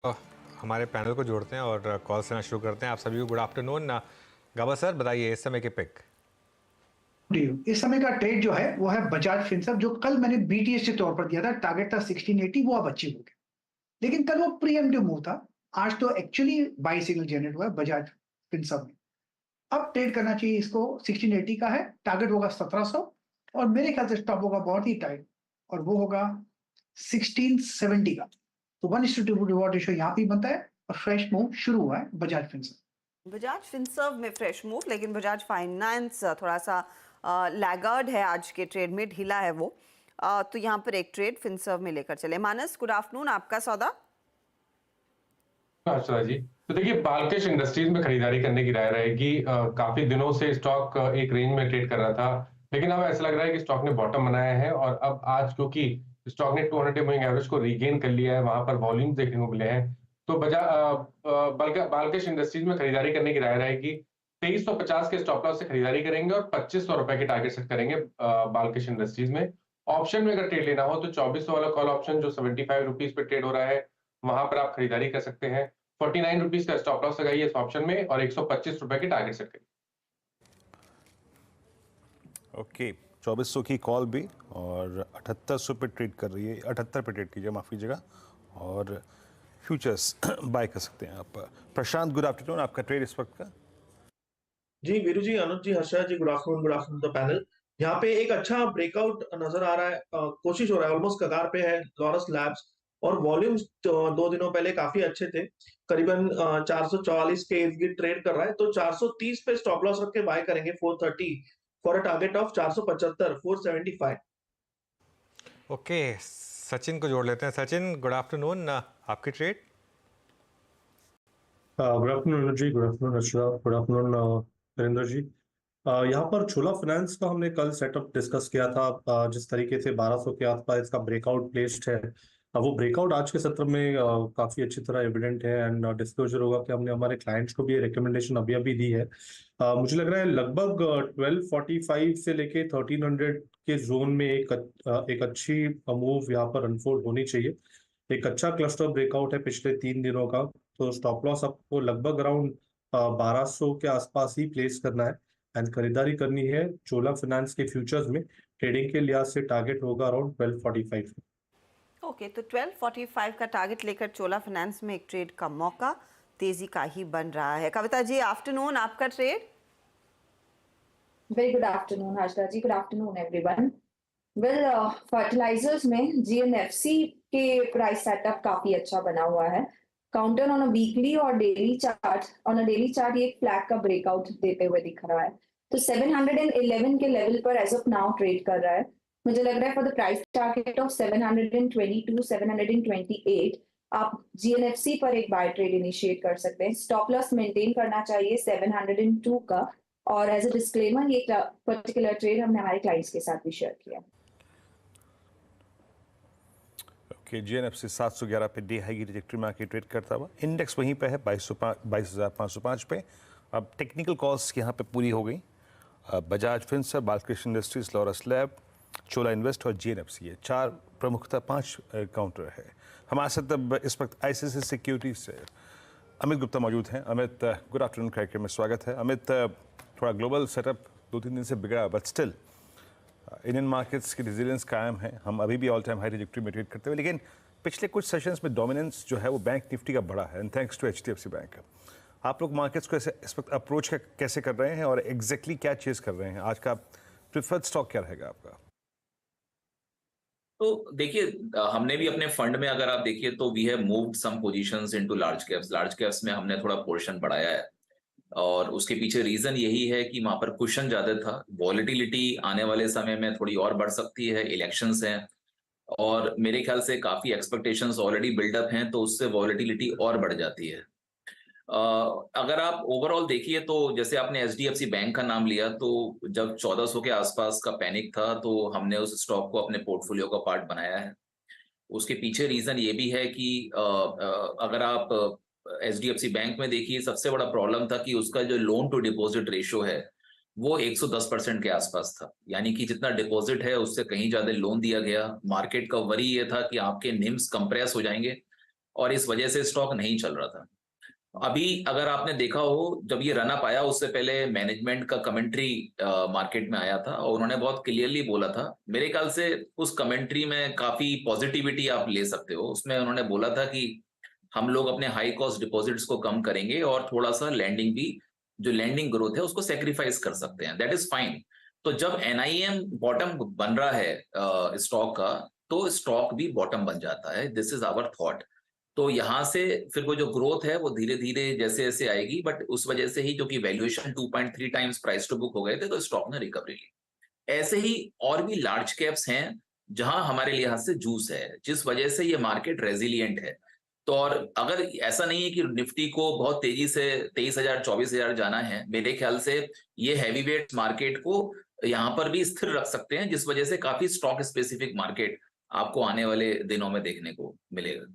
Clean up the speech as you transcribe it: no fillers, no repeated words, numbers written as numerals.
अ, हमारे पैनल को जोड़ते हैं और कॉल से शुरू करते हैं। आप सभी को गुड आफ्टरनून। गाबा सर, बताइए इस समय के पिक। इस समय का ट्रेड जो है वो है बजाज फिनसर्व, जो कल मैंने बीटीएस के तौर पर दिया था। टारगेट था 1680, वो अब अचीव हो गया। लेकिन कल वो प्रीएम्प्टिव मूव था। आज तो एक्चुअली बाई सिग्नल जनरेट हुआ है बजाज फिनसर्व में। अब ट्रेड करना चाहिए इसको। 1680 का है टारगेट, होगा 1700, और मेरे ख्याल से स्टॉप होगा बहुत ही टाइट, और वो होगा 1670 का। तो 1:2 रिवॉर्ड रेशियो यहाँ पे बनता है, और फ्रेश मूव शुरू हुआ है बजाज फिनसर्व। बजाज फिनसर्व में फ्रेश मूव, लेकिन बजाज फाइनेंस थोड़ा सा लैगार्ड है आज के ट्रेड में, ढीला है वो। तो यहाँ पर एक ट्रेड फिनसर्व में लेकर चले। मानस, गुड आफ्टरनून, आपका सौदा। अच्छा जी, तो देखिए बालकृष इंडस्ट्रीज में खरीदारी करने की राय रहेगी। काफी दिनों से स्टॉक एक रेंज में ट्रेड कर रहा था, लेकिन अब ऐसा लग रहा है कि स्टॉक ने बॉटम बनाया है और अब आज क्योंकि स्टॉक ने 200 मूविंग एवरेज को रीगेन कर लिया है, वहां पर वॉल्यूम देखने को मिले हैं, तो बालकृष इंडस्ट्रीज में खरीदारी करने की राय रहेगी। 2350 के स्टॉप लॉस से खरीदारी करेंगे और 2500 रुपए के टारगेट सेट करेंगे बालकृष इंडस्ट्रीज में। ऑप्शन में अगर ट्रेड लेना हो तो 2400 वाला कॉल ऑप्शन जो 75 रुपीज पे ट्रेड हो रहा है, वहां पर आप खरीदारी कर सकते हैं। 49 रुपीज का स्टॉप लॉस लगाइए इस ऑप्शन में और 125 रुपए के टारगेट सेट करिए। ओके, 2400 की कॉल भी और 7800 पे ट्रेड कर रही है, 78 पे ट्रेड कीजिए, माफ़ कीजिएगा, और फ्यूचर्स बाय कर सकते हैं आप। प्रशांत, गुड आफ्टरनून, आपका ट्रेड इस वक्त का। जी वीरू जी, अनुज जी, Harsha ji, good afternoon the panel. यहाँ पे एक अच्छा ब्रेकआउट नजर आ रहा है, कोशिश हो रहा है, ऑलमोस्ट कगार पे है लॉरस लैब्स। और वॉल्यूम्स 2 दिनों पहले काफी अच्छे थे, करीबन 444 के इर्द गिर्द ट्रेड कर रहा है, तो 430 पे स्टॉप लॉस रख के बाय करेंगे 430 for a target of 475 475। Okay, Sachin को जोड़ लेते हैं। सचिन, गुड आफ्टरनून, आपकी ट्रेड। गुड आफ्टरनून जी, good afternoon Harsha, good afternoon Narendra ji. यहाँ पर छोला फाइनेंस का हमने कल सेटअप डिस्कस किया था। जिस तरीके से 1200 के आसपास इसका ब्रेकआउट प्लेस्ड है, वो ब्रेकआउट आज के सत्र में काफी अच्छी तरह एविडेंट है, एंड डिस्क्लोजर होगा कि हमने हमारे क्लाइंट्स को भी ये रिकमेंडेशन अभी अभी दी है। मुझे लग रहा है लगभग 1245 से लेके 1300 के जोन में एक अच्छी मूव यहाँ पर अनफोल्ड होनी चाहिए। एक अच्छा क्लस्टर ब्रेकआउट है पिछले 3 दिनों का, तो स्टॉप लॉस आपको लगभग अराउंड 1200 के आसपास ही प्लेस करना है, एंड खरीदारी करनी है चोला फाइनेंस के फ्यूचर्स में। ट्रेडिंग के लिहाज से टारगेट होगा अराउंड 1245। ओके, तो 1245 का टारगेट लेकर चोला फाइनेंस में एक ट्रेड का मौका तेजी का ही बन रहा है। कविता जी, आफ्टरनून, आपका trade. Very good afternoon Harsha ji, good afternoon everyone. Well, fertilizers में जीएनएफसी के प्राइस सेटअप काफी अच्छा बना हुआ है। काउंटर ऑन अ वीकली और daily chart, on a daily chart ये एक फ्लैग का ब्रेकआउट देते हुए दिख रहा है, तो 711 के लेवल पर एज ऑफ नाउ ट्रेड कर रहा है। मुझे लग रहा है for the price target of 722 728 आप जीएनएफसी पर एक बाय ट्रेड इनिशिएट कर सकते हैं। स्टॉप लॉस मेंटेन करना चाहिए 702 का, और एज अ डिस्क्लेमर ये पर्टिकुलर ट्रेड हमने हमारे क्लाइंट्स के साथ भी शेयर किया। ओके, जीएनएफसी 711 पे डे हाई की ट्रेजेक्टरी में आके ट्रेड करता हुआ, इंडेक्स वहीं पे है 22,505 पे। अब टेक्निकल कॉल्स यहाँ पे पूरी हो गई। Bajaj Finserv, Balkrishna industries, Laurus lab, Chola invest और जीएनएफसी, ये 4 प्रमुखता 5 काउंटर है। हमारे साथ अब इस वक्त आईसीआईसीआई सिक्योरिटीज से अमित गुप्ता मौजूद हैं। अमित, गुड आफ्टरनून, कार्यक्रम में स्वागत है। अमित, थोड़ा ग्लोबल सेटअप 2-3 दिन से बिगड़ा, बट स्टिल इंडियन मार्केट्स की रेजिलियंस कायम है। हम अभी भी ऑल टाइम हाई ट्रेजेक्टरी में ट्रेड करते हुए, लेकिन पिछले कुछ सेशंस में डोमिनेंस जो है वो बैंक निफ्टी का बढ़ा है, and thanks to HDFC bank. आप लोग मार्केट्स को ऐसे इस वक्त अप्रोच कैसे कर रहे हैं और एग्जैक्टली क्या चीज कर रहे हैं? आज का प्रिफर्ड स्टॉक क्या रहेगा आपका? तो देखिए, हमने भी अपने फंड में अगर आप देखिए तो we have moved some positions into large caps में हमने थोड़ा पोर्शन बढ़ाया है, और उसके पीछे रीजन यही है कि वहां पर कुशन ज्यादा था। वॉलेटिलिटी आने वाले समय में थोड़ी और बढ़ सकती है, इलेक्शंस हैं, और मेरे ख्याल से काफी एक्सपेक्टेशंस ऑलरेडी बिल्डअप हैं, तो उससे वॉलेटिलिटी और बढ़ जाती है। अगर आप ओवरऑल देखिए तो जैसे आपने एचडीएफसी बैंक का नाम लिया, तो जब 1400 के आसपास का पैनिक था तो हमने उस स्टॉक को अपने पोर्टफोलियो का पार्ट बनाया है। उसके पीछे रीजन ये भी है कि अगर आप एचडीएफसी बैंक में देखिए, सबसे बड़ा प्रॉब्लम था कि उसका जो लोन टू डिपॉजिट रेशियो है वो 110% के आसपास था, यानी कि जितना डिपॉजिट है उससे कहीं ज्यादा लोन दिया गया। मार्केट का वरी ये था कि आपके निम्स कंप्रेस हो जाएंगे, और इस वजह से स्टॉक नहीं चल रहा था। अभी अगर आपने देखा हो, जब ये रन अप आया उससे पहले मैनेजमेंट का कमेंट्री मार्केट में आया था और उन्होंने बहुत क्लियरली बोला था, मेरे ख्याल से उस कमेंट्री में काफी पॉजिटिविटी आप ले सकते हो। उसमें उन्होंने बोला था कि हम लोग अपने हाई कॉस्ट डिपॉजिट्स को कम करेंगे और थोड़ा सा लैंडिंग भी, जो लैंडिंग ग्रोथ है उसको सेक्रीफाइस कर सकते हैं, दैट इज फाइन। तो जब एनआईएम बॉटम बन रहा है स्टॉक का, तो स्टॉक भी बॉटम बन जाता है, दिस इज आवर थॉट। तो यहाँ से फिर वो जो ग्रोथ है वो धीरे धीरे जैसे जैसे आएगी, बट उस वजह से ही, जो कि valuation 2.3 times price to book हो गए थे, तो स्टॉक ने रिकवरी ली। ऐसे ही और भी लार्ज कैप्स हैं जहां हमारे लिहाज से जूस है, जिस वजह से ये मार्केट रेजिलियंट है। तो और अगर ऐसा नहीं है कि निफ्टी को बहुत तेजी से 23,000 24,000 जाना है, मेरे ख्याल से ये हैवी वेट मार्केट को यहाँ पर भी स्थिर रख सकते हैं, जिस वजह से काफी स्टॉक स्पेसिफिक मार्केट आपको आने वाले दिनों में देखने को मिलेगा।